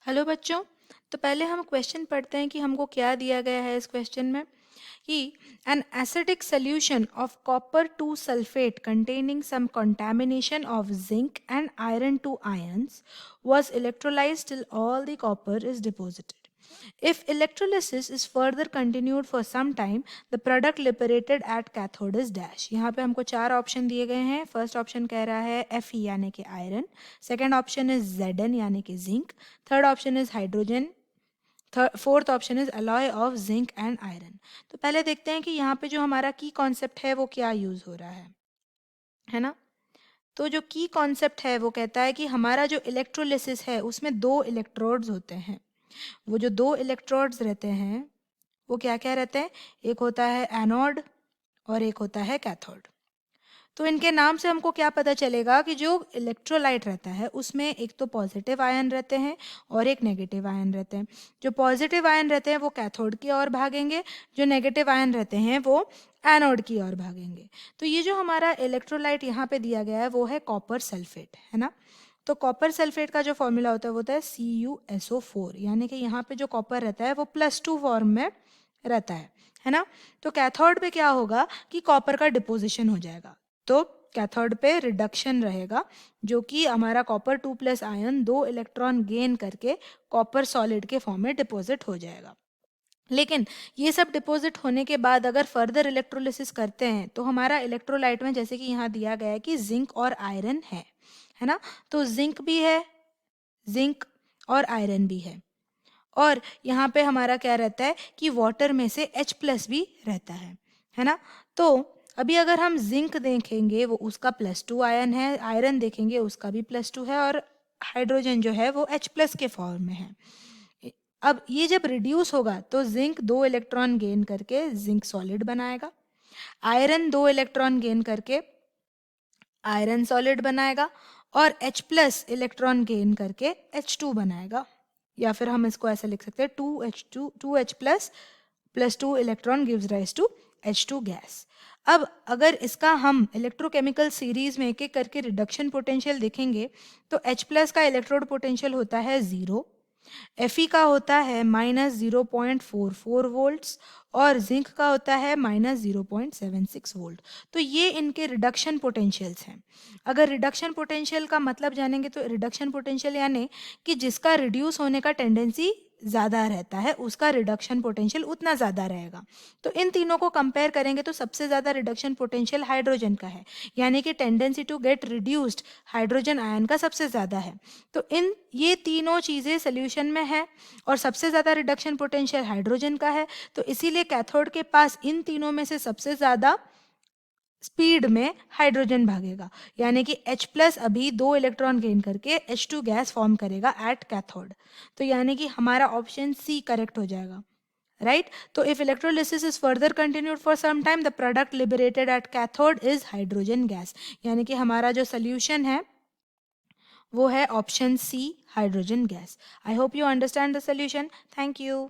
Hello बच्चों। तो पहले हम क्वेश्चन पढ़ते हैं कि हमको क्या दिया गया है इस क्वेश्चन में कि an acidic solution of copper 2 sulfate containing some contamination of zinc and iron 2 ions was electrolyzed till all the copper is deposited. If electrolysis is further continued for some time, the product liberated at cathode is dash. यहाँ पे हमको चार option दिए गए हैं। First option कह रहा है Fe यानी कि iron, second option is Zn यानी कि zinc, third option is hydrogen, fourth option is alloy of zinc and iron. तो पहले देखते हैं कि यहाँ पे जो हमारा की कॉन्सेप्ट है वो क्या यूज हो रहा है ना। तो जो की कॉन्सेप्ट है वो कहता है कि हमारा जो इलेक्ट्रोलिसिस है उसमें दो इलेक्ट्रोड्स होते हैं। वो जो दो इलेक्ट्रोड्स रहते हैं वो क्या क्या रहते हैं, एक होता है एनोड और एक होता है कैथोड। तो इनके नाम से हमको क्या पता चलेगा कि जो इलेक्ट्रोलाइट रहता है उसमें एक तो पॉजिटिव आयन रहते हैं और एक नेगेटिव आयन रहते हैं। जो पॉजिटिव आयन रहते हैं वो कैथोड की ओर भागेंगे, जो नेगेटिव आयन रहते हैं वो एनोड की ओर भागेंगे। तो ये जो हमारा इलेक्ट्रोलाइट यहाँ पे दिया गया है वो है कॉपर सल्फेट, है ना। तो कॉपर सल्फेट का जो फॉर्मूला होता है वो होता है CuSO4, यानी कि यहाँ पे जो कॉपर रहता है वो +2 फॉर्म में रहता है ना। तो कैथोड पे क्या होगा कि कॉपर का डिपोजिशन हो जाएगा, तो कैथोड पे रिडक्शन रहेगा, जो कि हमारा कॉपर 2+ आयन 2 इलेक्ट्रॉन गेन करके कॉपर सॉलिड के फॉर्म में डिपॉजिट हो जाएगा। लेकिन ये सब डिपॉजिट होने के बाद अगर फर्दर इलेक्ट्रोलिसिस करते हैं तो हमारा इलेक्ट्रोलाइट में जैसे कि यहाँ दिया गया है कि जिंक और आयरन है ना। तो जिंक भी है, जिंक और आयरन भी और यहाँ पे हमारा क्या रहता है कि वाटर में से H+ भी रहता है ना। तो अभी अगर हम जिंक देखेंगे वो उसका +2 आयन है, आयरन देखेंगे उसका भी +2 है और हाइड्रोजन जो है वो H+ के फॉर्म में है। अब ये जब रिड्यूस होगा तो जिंक 2 इलेक्ट्रॉन गेन करके जिंक सॉलिड बनाएगा, आयरन 2 इलेक्ट्रॉन गेन करके आयरन सॉलिड बनाएगा और H+ इलेक्ट्रॉन गेन करके H2 बनाएगा। या फिर हम इसको ऐसे लिख सकते हैं 2H+ +2 electron gives rise to H2 gas. अब अगर इसका हम इलेक्ट्रोकेमिकल सीरीज में एक एक करके रिडक्शन पोटेंशियल देखेंगे तो H+ का इलेक्ट्रोड पोटेंशियल होता है 0, Fe का होता है -0.44 वोल्ट्स और जिंक का होता है -0.76 वोल्ट। तो ये इनके रिडक्शन पोटेंशियल्स हैं। अगर रिडक्शन पोटेंशियल का मतलब जानेंगे तो रिडक्शन पोटेंशियल यानी कि जिसका रिड्यूस होने का टेंडेंसी ज़्यादा रहता है उसका रिडक्शन पोटेंशियल उतना ज़्यादा रहेगा। तो इन तीनों को कंपेयर करेंगे तो सबसे ज़्यादा रिडक्शन पोटेंशियल हाइड्रोजन का है, यानी कि tendency to get reduced hydrogen ion का सबसे ज़्यादा है। तो इन ये तीनों चीज़ें सोल्यूशन में है और सबसे ज़्यादा रिडक्शन पोटेंशियल हाइड्रोजन का है। तो इसीलिए कैथोड के पास इन तीनों में से सबसे ज़्यादा स्पीड में हाइड्रोजन भागेगा, यानी कि H+ अभी 2 इलेक्ट्रॉन गेन करके H2 गैस फॉर्म करेगा एट कैथोड। तो यानी कि हमारा ऑप्शन सी करेक्ट हो जाएगा, राइट। तो if electrolysis is further continued for some time the product liberated at cathode is hydrogen gas, यानी कि हमारा जो सोल्यूशन है वो है option C hydrogen gas. I hope you understand the solution. Thank you.